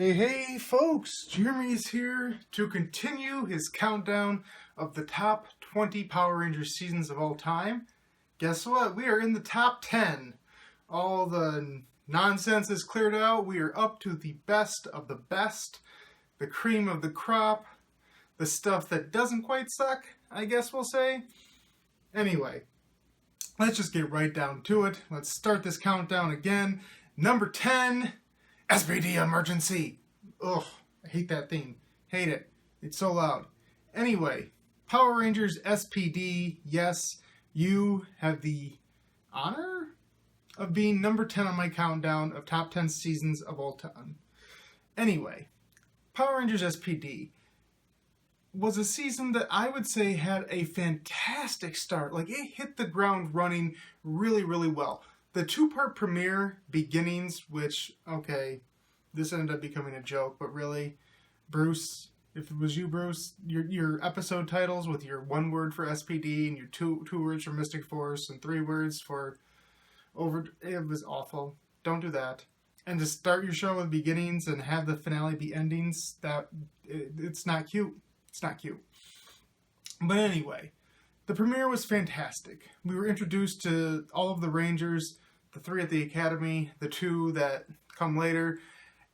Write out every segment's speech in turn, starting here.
Hey folks, Jeremy is here to continue his countdown of the top 20 Power Rangers seasons of all time. Guess what? We are in the top 10. All the nonsense is cleared out. We are up to the best of the best, the cream of the crop, the stuff that doesn't quite suck, I guess we'll say. Anyway, let's just get right down to it. Let's start this countdown again. Number 10... SPD emergency. Ugh, I hate that theme. Hate it. It's so loud. Anyway, Power Rangers SPD, yes, you have the honor of being number 10 on my countdown of top 10 seasons of all time. Anyway, Power Rangers SPD was a season that I would say had a fantastic start. Like, it hit the ground running really, really well. The two-part premiere, Beginnings, which, okay, this ended up becoming a joke, but really, Bruce, if it was you, Bruce, your episode titles with your one word for SPD and your two words for Mystic Force and 3 words for it was awful. Don't do that. And to start your show with Beginnings and have the finale be endings, it's not cute. It's not cute. But anyway, the premiere was fantastic. We were introduced to all of the Rangers, the 3 at the Academy, the 2 that come later,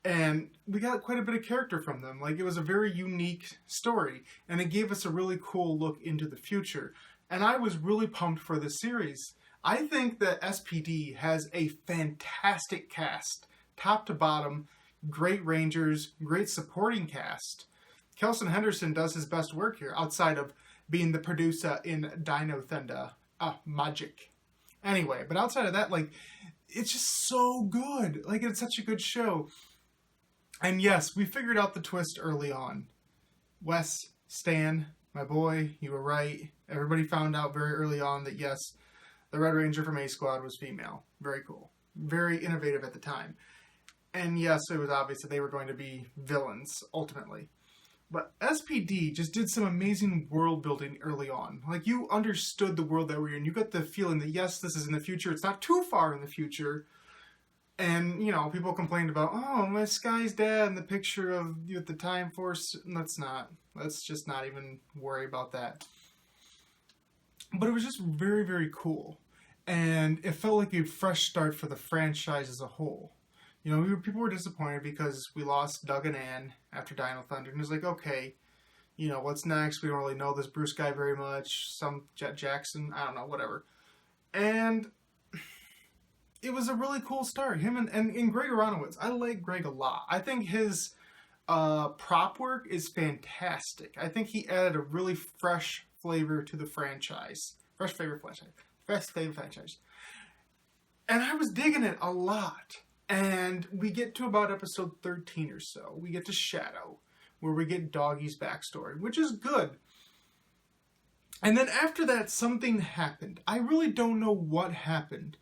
and we got quite a bit of character from them. Like, it was a very unique story, and it gave us a really cool look into the future. And I was really pumped for this series. I think that SPD has a fantastic cast, top to bottom, great Rangers, great supporting cast. Kelson Henderson does his best work here, outside of being the producer in Dino Thunder. Magic. Anyway, but outside of that, like, it's just so good. Like, it's such a good show. And yes, we figured out the twist early on. Wes, Stan, my boy, you were right. Everybody found out very early on that, yes, the Red Ranger from A-Squad was female. Very cool. Very innovative at the time. And yes, it was obvious that they were going to be villains, ultimately. But SPD just did some amazing world building early on. Like, you understood the world that we're in. You got the feeling that, yes, this is in the future. It's not too far in the future. And, you know, people complained about, oh, my Sky's dad in the picture of you at the Time Force. Let's just not even worry about that. But it was just very, very cool. And it felt like a fresh start for the franchise as a whole. You know, people were disappointed because we lost Doug and Ann after Dino Thunder. And it was like, okay, you know, what's next? We don't really know this Bruce guy very much. Some Jet Jackson, I don't know, whatever. And it was a really cool start. Him and Greg Aronowitz. I like Greg a lot. I think his prop work is fantastic. I think he added a really fresh flavor to the franchise. Fresh flavor franchise. And I was digging it a lot. And we get to about episode 13 or so. We get to Shadow, where we get Doggy's backstory, which is good. And then after that, something happened. I really don't know what happened,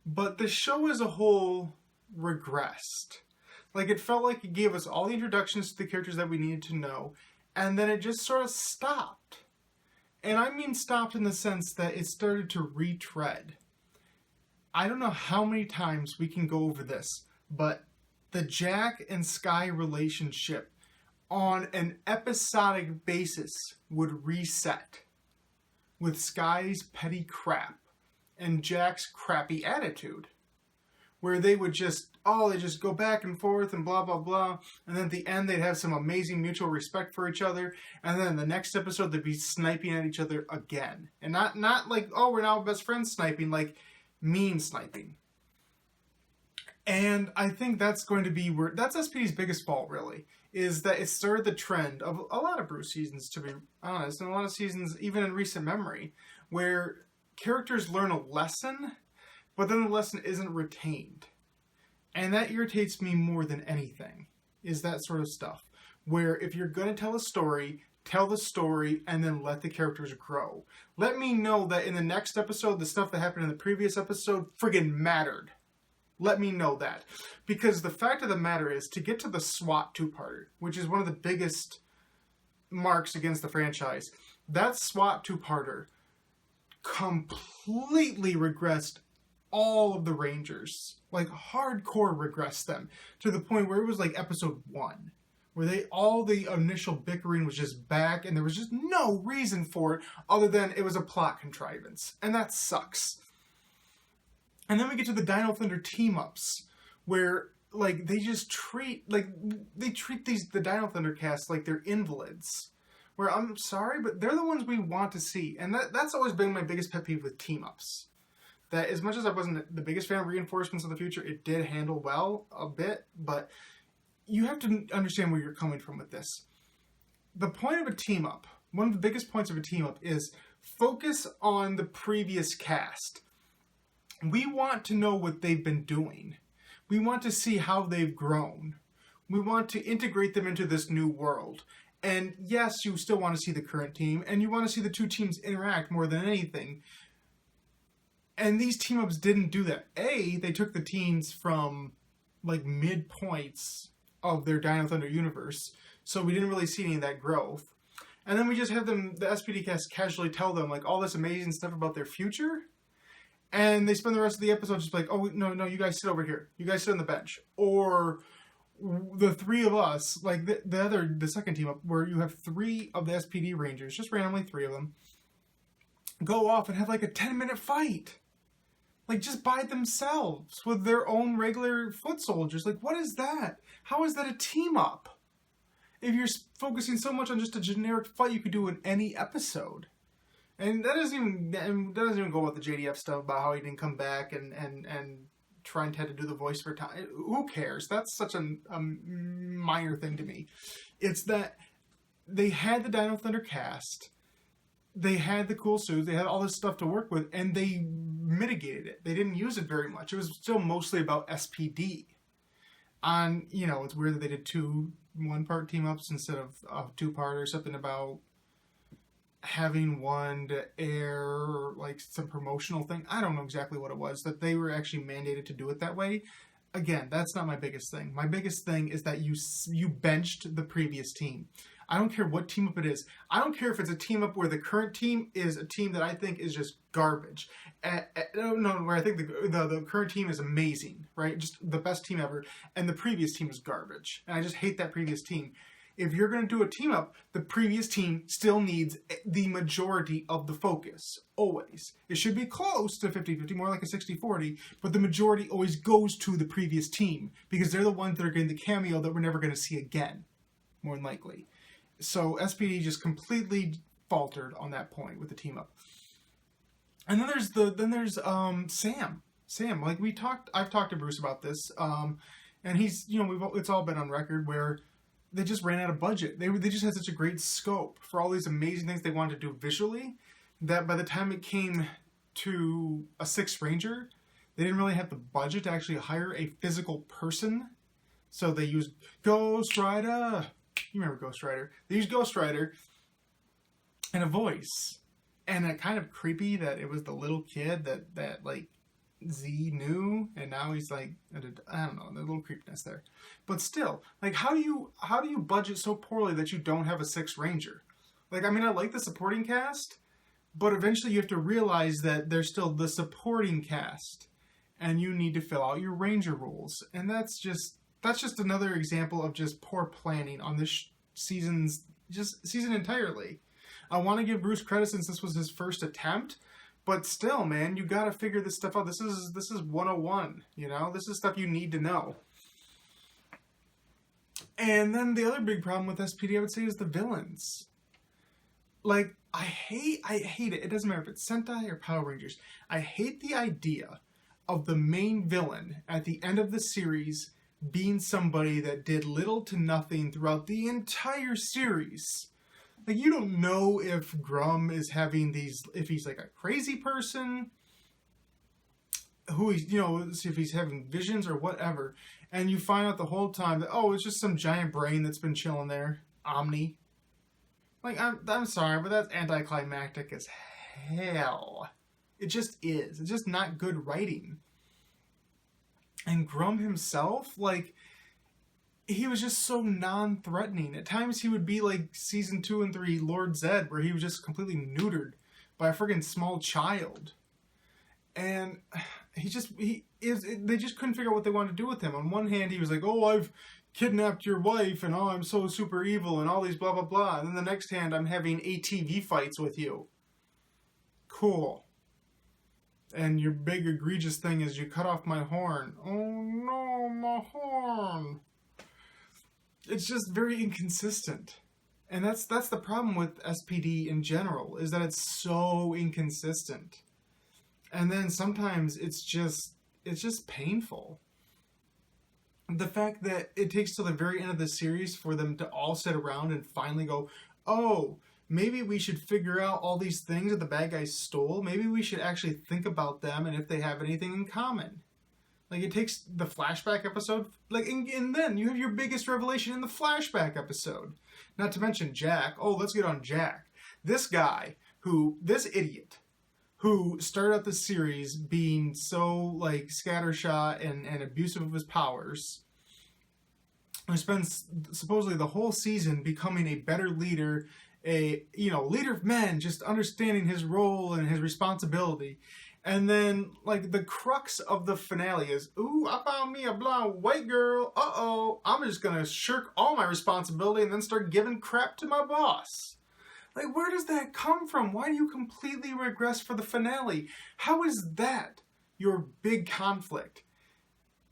but the show as a whole regressed. Like, it felt like it gave us all the introductions to the characters that we needed to know, and then it just sort of stopped. And I mean stopped in the sense that it started to retread. I don't know how many times we can go over this, but the Jack and Sky relationship on an episodic basis would reset with Sky's petty crap and Jack's crappy attitude, where they would just go back and forth and blah, blah, blah, and then at the end they'd have some amazing mutual respect for each other, and then in the next episode they'd be sniping at each other again. And not like, oh, we're now best friends sniping, like mean sniping. And I think that's going to be that's SPD's biggest fault, really, is that it started the trend of a lot of Bruce seasons, to be honest, and a lot of seasons, even in recent memory, where characters learn a lesson, but then the lesson isn't retained. And that irritates me more than anything, is that sort of stuff, where if you're going to tell a story, tell the story, and then let the characters grow. Let me know that in the next episode, the stuff that happened in the previous episode friggin' mattered. Let me know that. Because the fact of the matter is, to get to the SWAT 2-parter, which is one of the biggest marks against the franchise, that SWAT 2-parter completely regressed all of the Rangers. Like, hardcore regressed them to the point where it was like episode 1, where all the initial bickering was just back, and there was just no reason for it other than it was a plot contrivance, and that sucks. And then we get to the Dino Thunder team-ups, where, like, they just treat, like, they treat the Dino Thunder cast like they're invalids. Where, I'm sorry, but they're the ones we want to see. And that's always been my biggest pet peeve with team-ups. That as much as I wasn't the biggest fan of Reinforcements of the Future, it did handle well a bit, but you have to understand where you're coming from with this. The point of a team-up, one of the biggest points of a team-up is focus on the previous cast. We want to know what they've been doing. We want to see how they've grown. We want to integrate them into this new world. And yes, you still want to see the current team, and you want to see the two teams interact more than anything. And these team-ups didn't do that. They took the teams from, like, midpoints of their Dino Thunder universe, so we didn't really see any of that growth. And then we just have them, the SPD cast, casually tell them, like, all this amazing stuff about their future. And they spend the rest of the episode just like, oh, no, you guys sit over here. You guys sit on the bench. Or the three of us, like the second team up, where you have 3 of the SPD Rangers, just randomly 3 of them, go off and have like a 10-minute fight. Like, just by themselves with their own regular foot soldiers. Like, what is that? How is that a team up? If you're focusing so much on just a generic fight you could do in any episode. And that doesn't even go with the JDF stuff about how he didn't come back and trying to do the voice for time. Who cares? That's such a minor thing to me. It's that they had the Dino Thunder cast, they had the cool suits, they had all this stuff to work with, and they mitigated it. They didn't use it very much. It was still mostly about SPD. It's weird that they did 2 one-part team-ups instead of a 2-part, or something about having one to air, like, some promotional thing. I don't know exactly what it was, that they were actually mandated to do it that way. Again, that's not my biggest thing. My biggest thing is that you benched the previous team. I don't care what team up it is. I don't care if it's a team up where the current team is a team that I think is just garbage. Where I think the current team is amazing, right? Just the best team ever. And the previous team is garbage. And I just hate that previous team. If you're going to do a team up, the previous team still needs the majority of the focus. Always. It should be close to 50-50, more like a 60-40, but the majority always goes to the previous team because they're the ones that are getting the cameo that we're never going to see again, more than likely. So SPD just completely faltered on that point with the team up. And then there's Sam. Sam, like I've talked to Bruce about this, and he's, it's all been on record where they just ran out of budget. They just had such a great scope for all these amazing things they wanted to do visually that by the time it came to a 6th Ranger, they didn't really have the budget to actually hire a physical person. So they used Ghost Rider. You remember Ghost Rider? They used Ghost Rider and a voice. And it kind of creepy that it was the little kid that like Z knew, and now he's like, I don't know, the little creepiness there. But still, like, how do you budget so poorly that you don't have a 6th Ranger? Like, I mean, I like the supporting cast, but eventually you have to realize that there's still the supporting cast, and you need to fill out your Ranger roles. And that's just another example of just poor planning on this season entirely. I want to give Bruce credit since this was his first attempt. But still, man, you gotta figure this stuff out. This is 101, This is stuff you need to know. And then the other big problem with SPD, I would say, is the villains. Like, I hate it. It doesn't matter if it's Sentai or Power Rangers. I hate the idea of the main villain at the end of the series being somebody that did little to nothing throughout the entire series. Like, you don't know if Grum is having if he's like a crazy person, who he's, if he's having visions or whatever. And you find out the whole time that, it's just some giant brain that's been chilling there. Omni. Like, I'm sorry, but that's anticlimactic as hell. It just is. It's just not good writing. And Grum himself, like, he was just so non-threatening. At times he would be like season 2 and 3 Lord Zed, where he was just completely neutered by a friggin' small child. And they just couldn't figure out what they wanted to do with him. On one hand, he was like, oh, I've kidnapped your wife, and oh, I'm so super evil, and all these blah, blah, blah. And then the next hand, I'm having ATV fights with you. Cool. And your big egregious thing is you cut off my horn. Oh no, my horn. It's just very inconsistent. And that's the problem with SPD in general, is that it's so inconsistent. And then sometimes it's just painful. The fact that it takes till the very end of the series for them to all sit around and finally go, oh, maybe we should figure out all these things that the bad guys stole. Maybe we should actually think about them and if they have anything in common. Like, it takes the flashback episode, like, and then you have your biggest revelation in the flashback episode. Not to mention Jack. Oh, let's get on Jack. This idiot, who started out the series being so, like, scattershot and abusive of his powers, who spends supposedly the whole season becoming a better leader, leader of men, just understanding his role and his responsibility. And then, like, the crux of the finale is, ooh, I found me a blonde white girl. Uh-oh, I'm just gonna shirk all my responsibility and then start giving crap to my boss. Like, where does that come from? Why do you completely regress for the finale? How is that your big conflict?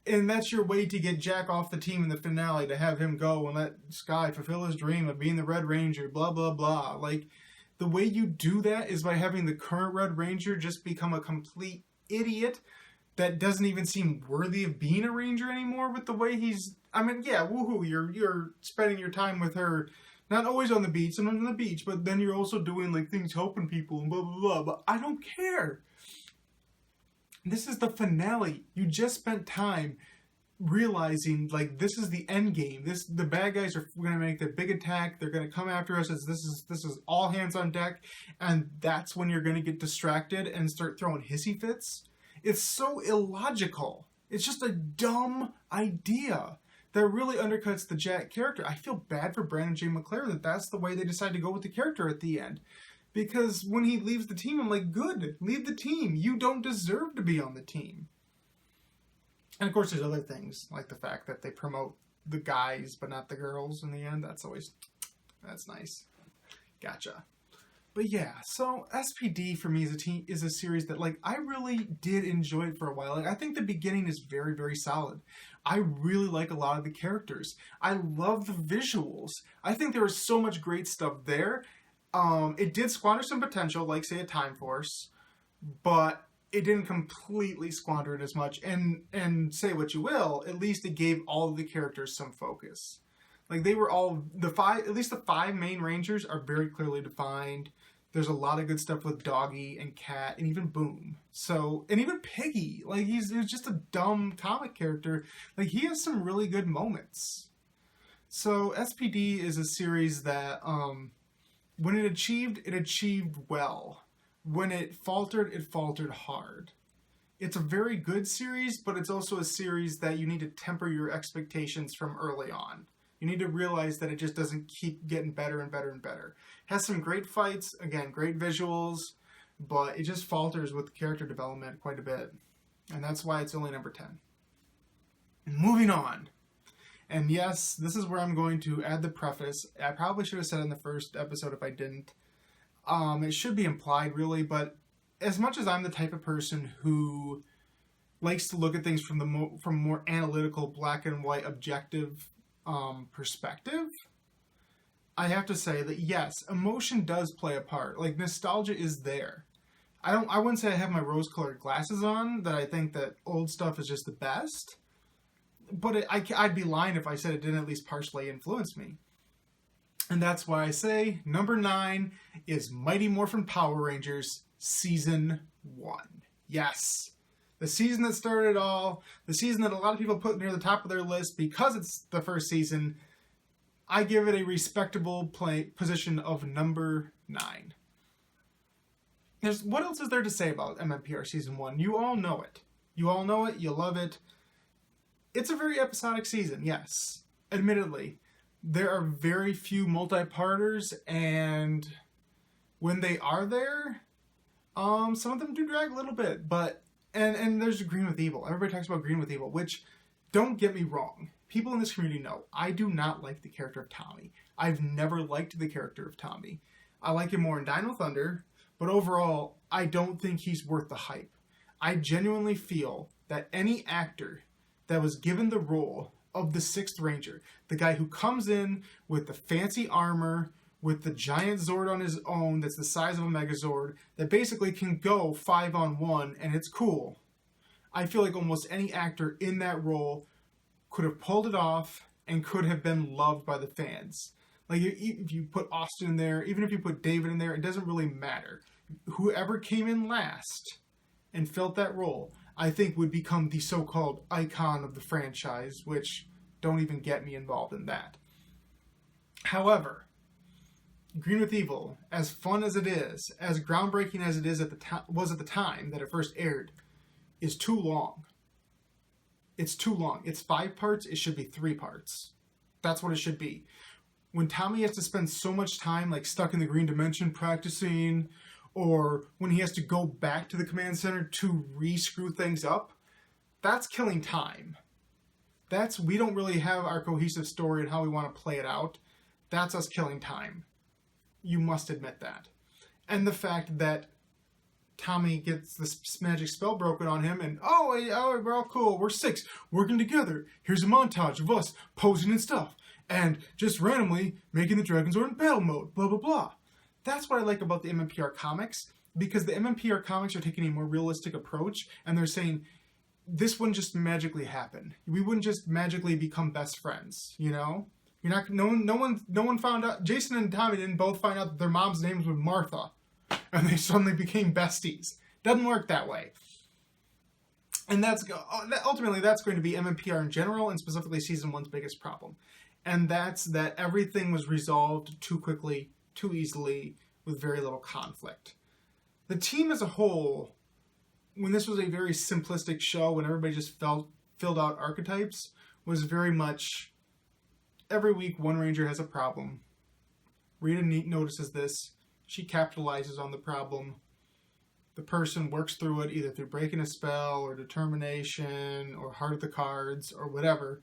And that's your way to get Jack off the team in the finale, to have him go and let Sky fulfill his dream of being the Red Ranger, blah, blah, blah. Like, the way you do that is by having the current Red Ranger just become a complete idiot that doesn't even seem worthy of being a Ranger anymore with the way he's... I mean, yeah, woohoo, you're spending your time with her, not always on the beach, sometimes on the beach, but then you're also doing, like, things helping people and blah, blah, blah. But I don't care. This is the finale. You just spent time realizing, like, this is the end game. The bad guys are going to make the big attack. They're going to come after us. This is all hands on deck, and that's when you're going to get distracted and start throwing hissy fits. It's so illogical. It's just a dumb idea that really undercuts the Jack character. I feel bad for Brandon J. McLaren that's the way they decide to go with the character at the end. Because when he leaves the team, I'm like, good, leave the team. You don't deserve to be on the team. And of course, there's other things, like the fact that they promote the guys but not the girls in the end. That's nice. Gotcha. But yeah, so SPD for me is a series that, like, I really did enjoy it for a while. Like, I think the beginning is very, very solid. I really like a lot of the characters. I love the visuals. I think there was so much great stuff there. It did squander some potential, like, say, a Time Force, but it didn't completely squander it as much. And say what you will, at least it gave all of the characters some focus. Like, they were all, at least the 5 main Rangers are very clearly defined. There's a lot of good stuff with Doggy and Cat and even Boom. So, and even Piggy. Like, he's just a dumb comic character. Like, he has some really good moments. So, SPD is a series that, when it achieved well. When it faltered hard. It's a very good series, but it's also a series that you need to temper your expectations from early on. You need to realize that it just doesn't keep getting better and better and better. It has some great fights, again, great visuals, but it just falters with character development quite a bit. And that's why it's only number 10. Moving on. And yes, this is where I'm going to add the preface. I probably should have said it in the first episode if I didn't. It should be implied, really, but as much as I'm the type of person who likes to look at things from a more analytical, black and white, objective perspective, I have to say that yes, emotion does play a part. Like, nostalgia is there. I wouldn't say I have my rose-colored glasses on, that I think that old stuff is just the best, but I'd be lying if I said it didn't at least partially influence me. And that's why I say number 9 is Mighty Morphin Power Rangers Season 1. Yes. The season that started it all. The season that a lot of people put near the top of their list because it's the first season. I give it a respectable position of number 9. What else is there to say about MMPR Season 1? You all know it. You all know it. You love it. It's a very episodic season, yes. Admittedly. There are very few multi-parters, and when they are there, some of them do drag a little bit, but And there's Green with Evil. Everybody talks about Green with Evil, which, don't get me wrong, people in this community know I do not like the character of Tommy. I've never liked the character of Tommy. I like him more in Dino Thunder, but overall, I don't think he's worth the hype. I genuinely feel that any actor that was given the role of the 6th Ranger, the guy who comes in with the fancy armor, with the giant Zord on his own that's the size of a Megazord, that basically can go 5-on-1 and it's cool. I feel like almost any actor in that role could have pulled it off and could have been loved by the fans. Like, if you put Austin in there, even if you put David in there, it doesn't really matter. Whoever came in last and filled that role, I think would become the so-called icon of the franchise, which don't even get me involved in that. However, Green with Evil, as fun as it is, as groundbreaking as it is was at the time that it first aired, is too long. It's too long. It's 5 parts. It should be 3 parts. That's what it should be. When Tommy has to spend so much time like stuck in the green dimension practicing, or when he has to go back to the command center to re-screw things up, that's killing time. We don't really have our cohesive story and how we want to play it out. That's us killing time. You must admit that. And the fact that Tommy gets this magic spell broken on him and, we're all cool, we're 6, working together. Here's a montage of us posing and stuff. And just randomly making the Dragonzord in battle mode, blah, blah, blah. That's what I like about the MMPR comics, because the MMPR comics are taking a more realistic approach, and they're saying, this wouldn't just magically happen. We wouldn't just magically become best friends, you know? No one found out. Jason and Tommy didn't both find out that their mom's names were Martha, and they suddenly became besties. Doesn't work that way. And ultimately that's going to be MMPR in general, and specifically Season 1's biggest problem. And that's that everything was resolved too quickly, too easily, with very little conflict. The team as a whole, when this was a very simplistic show, when everybody just filled out archetypes, was very much, every week one Ranger has a problem. Rita notices this. She capitalizes on the problem. The person works through it, either through breaking a spell, or determination, or heart of the cards, or whatever.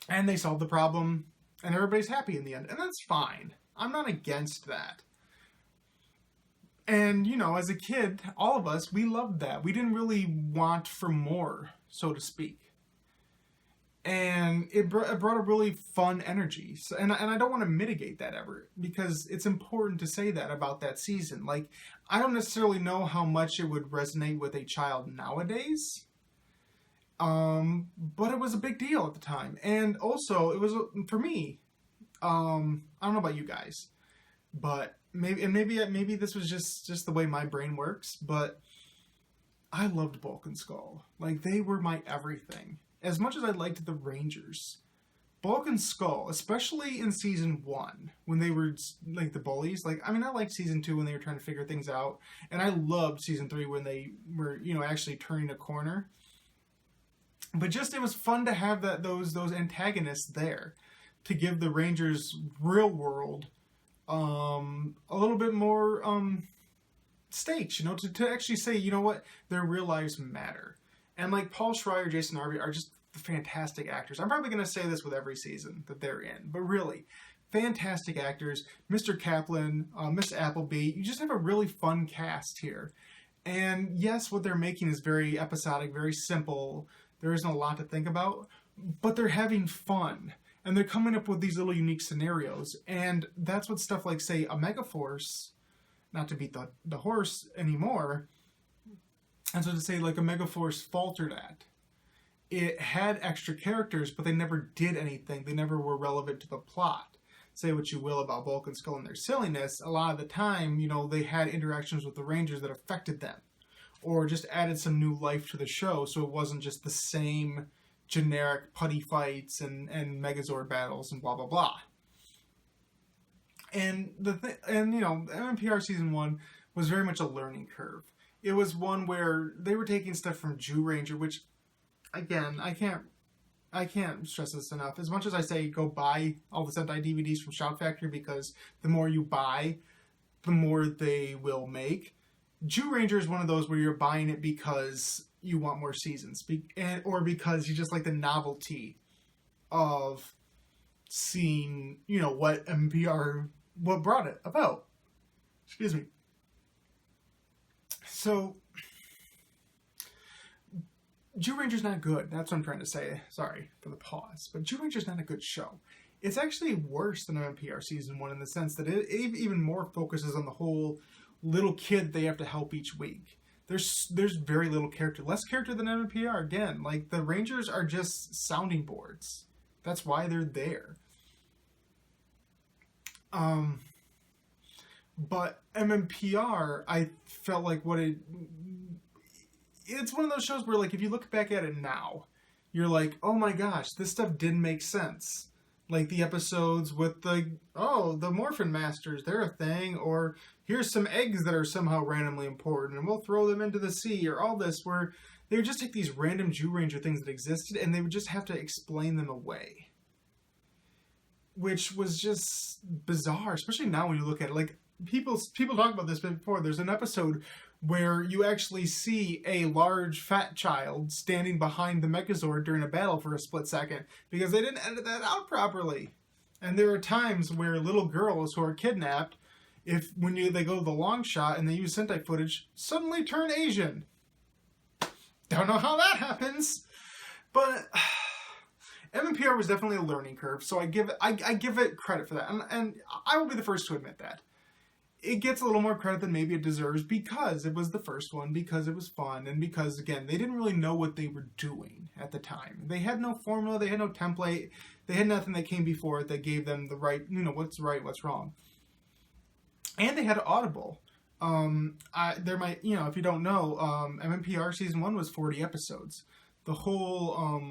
And they solve the problem, and everybody's happy in the end. And that's fine. I'm not against that. And, as a kid, all of us, we loved that. We didn't really want for more, so to speak. And it brought a really fun energy. So, and I don't want to mitigate that ever, because it's important to say that about that season. Like, I don't necessarily know how much it would resonate with a child nowadays. But it was a big deal at the time. And also, it was, for me, I don't know about you guys, but maybe this was just the way my brain works, but I loved Bulk and Skull. Like, they were my everything. As much as I liked the Rangers, Bulk and Skull, especially in Season 1, when they were, like, the bullies. Like, I liked Season 2 when they were trying to figure things out, and I loved Season 3 when they were, actually turning a corner. But just, it was fun to have those antagonists there, to give the Rangers real world a little bit more stakes, to actually say, you know what, their real lives matter. And like Paul Schreier, Jason Harvey are just fantastic actors. I'm probably going to say this with every season that they're in, but really, fantastic actors. Mr. Kaplan, Miss Appleby, you just have a really fun cast here. And yes, what they're making is very episodic, very simple. There isn't a lot to think about, but they're having fun. And they're coming up with these little unique scenarios. And that's what stuff like, say, a Megaforce, not to beat the horse anymore, and so to say, like, a Megaforce faltered at. It had extra characters, but they never did anything. They never were relevant to the plot. Say what you will about Bulk and Skull and their silliness, a lot of the time, they had interactions with the Rangers that affected them. Or just added some new life to the show, so it wasn't just the same generic putty fights and Megazord battles and blah, blah, blah. And MMPR Season 1 was very much a learning curve. It was one where they were taking stuff from Jew Ranger, which, again, I can't stress this enough. As much as I say go buy all the Sentai DVDs from Shout Factory, because the more you buy, the more they will make. Jew Ranger is one of those where you're buying it because you want more seasons, or because you just like the novelty of seeing, what MPR, what brought it about. Excuse me. So, Jew Ranger's not good. That's what I'm trying to say. Sorry for the pause. But Jew Ranger's not a good show. It's actually worse than MPR Season 1 in the sense that it even more focuses on the whole little kid they have to help each week. There's very little character. Less character than MPR. Again, like, the Rangers are just sounding boards. That's why they're there. But MMPR, I felt like it's one of those shows where, like, if you look back at it now, you're like, oh my gosh, this stuff didn't make sense. Like the episodes with the Morphin Masters, they're a thing, or here's some eggs that are somehow randomly important, and we'll throw them into the sea, or all this, where they would just take these random Jew Ranger things that existed, and they would just have to explain them away. Which was just bizarre, especially now when you look at it. Like, people talk about this before. There's an episode where you actually see a large fat child standing behind the Megazord during a battle for a split second because they didn't edit that out properly. And there are times where little girls who are kidnapped, when they go to the long shot and they use Sentai footage, suddenly turn Asian. Don't know how that happens, but MMPR was definitely a learning curve, so I give it credit for that, and I will be the first to admit that. It gets a little more credit than maybe it deserves because it was the first one, because it was fun, and because, again, they didn't really know what they were doing at the time. They had no formula, they had no template, they had nothing that came before it that gave them the right, what's right, what's wrong. And they had Audible. If you don't know, MMPR Season 1 was 40 episodes. The whole,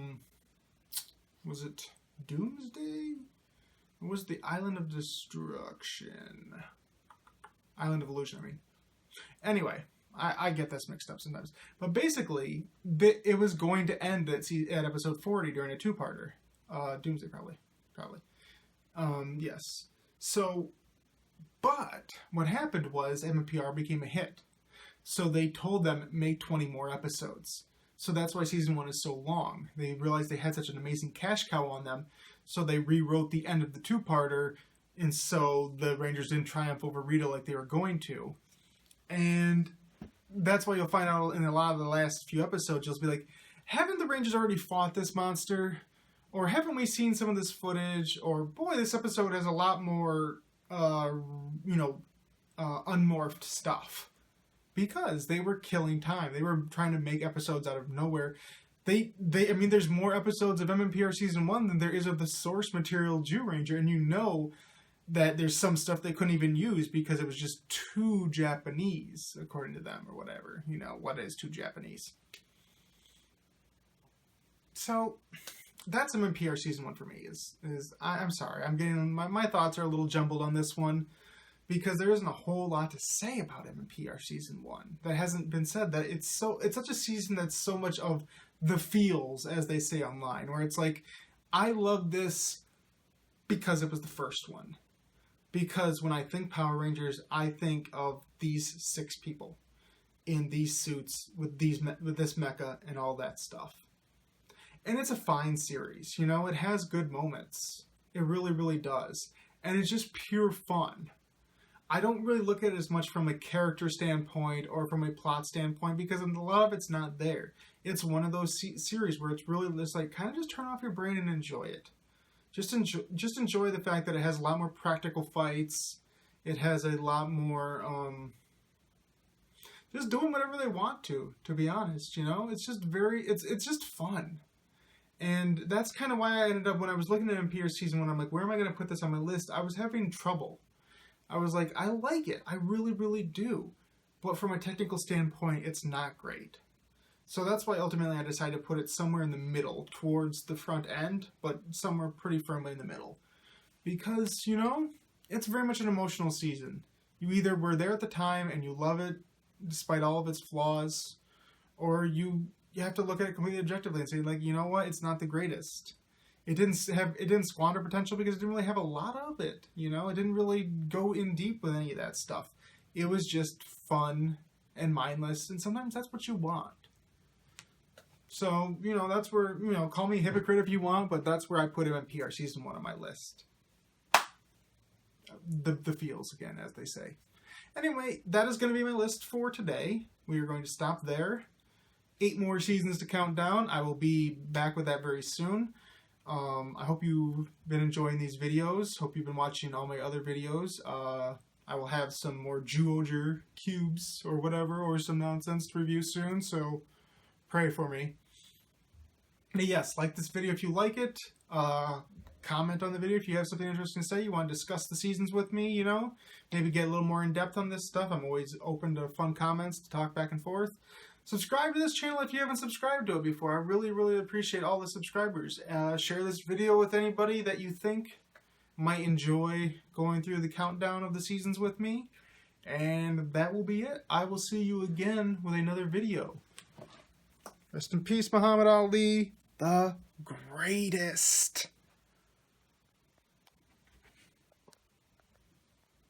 was it Doomsday? Or was it the Island of Destruction? Island of Illusion, I mean. Anyway, I get this mixed up sometimes. But basically, it was going to end at episode 40 during a two-parter. Doomsday, probably. Yes. So, but what happened was MMPR became a hit. So they told them, make 20 more episodes. So that's why season 1 is so long. They realized they had such an amazing cash cow on them, so they rewrote the end of the two-parter, and so the Rangers didn't triumph over Rita like they were going to. And that's why you'll find out in a lot of the last few episodes, you'll be like, haven't the Rangers already fought this monster? Or haven't we seen some of this footage? Or, boy, this episode has a lot more, unmorphed stuff. Because they were killing time. They were trying to make episodes out of nowhere. There's more episodes of MMPR Season 1 than there is of the source material Jew Ranger, and you know that there's some stuff they couldn't even use because it was just too Japanese, according to them, or whatever. What is too Japanese? So, that's MMPR Season 1 for me. I'm sorry, I'm getting, my thoughts are a little jumbled on this one, because there isn't a whole lot to say about MMPR Season 1 that hasn't been said. That it's such a season that's so much of the feels, as they say online, where it's like, I love this because it was the first one. Because when I think Power Rangers, I think of these 6 people in these suits with this mecha and all that stuff. And it's a fine series, it has good moments. It really, really does. And it's just pure fun. I don't really look at it as much from a character standpoint or from a plot standpoint because a lot of it's not there. It's one of those series where it's really just like, kind of just turn off your brain and enjoy it. Just enjoy the fact that it has a lot more practical fights. It has a lot more, just doing whatever they want to be honest, It's just it's just fun. And that's kind of why I ended up, when I was looking at MPR Season 1, I'm like, where am I going to put this on my list? I was having trouble. I was like, I like it. I really, really do. But from a technical standpoint, it's not great. So that's why ultimately I decided to put it somewhere in the middle, towards the front end, but somewhere pretty firmly in the middle. Because, it's very much an emotional season. You either were there at the time and you love it, despite all of its flaws, or you have to look at it completely objectively and say, like, you know what, it's not the greatest. It didn't squander potential because it didn't really have a lot of it, It didn't really go in deep with any of that stuff. It was just fun and mindless, and sometimes that's what you want. So, that's where, call me a hypocrite if you want, but that's where I put MMPR Season 1 on my list. The feels again, as they say. Anyway, that is going to be my list for today. We are going to stop there. 8 more seasons to count down. I will be back with that very soon. I hope you've been enjoying these videos. Hope you've been watching all my other videos. I will have some more Zyuohger cubes or whatever, or some nonsense to review soon, so pray for me. But yes, like this video if you like it. Comment on the video if you have something interesting to say. You want to discuss the seasons with me, maybe get a little more in depth on this stuff. I'm always open to fun comments to talk back and forth. Subscribe to this channel if you haven't subscribed to it before. I really, really appreciate all the subscribers. Share this video with anybody that you think might enjoy going through the countdown of the seasons with me. And that will be it. I will see you again with another video. Rest in peace, Muhammad Ali, the greatest.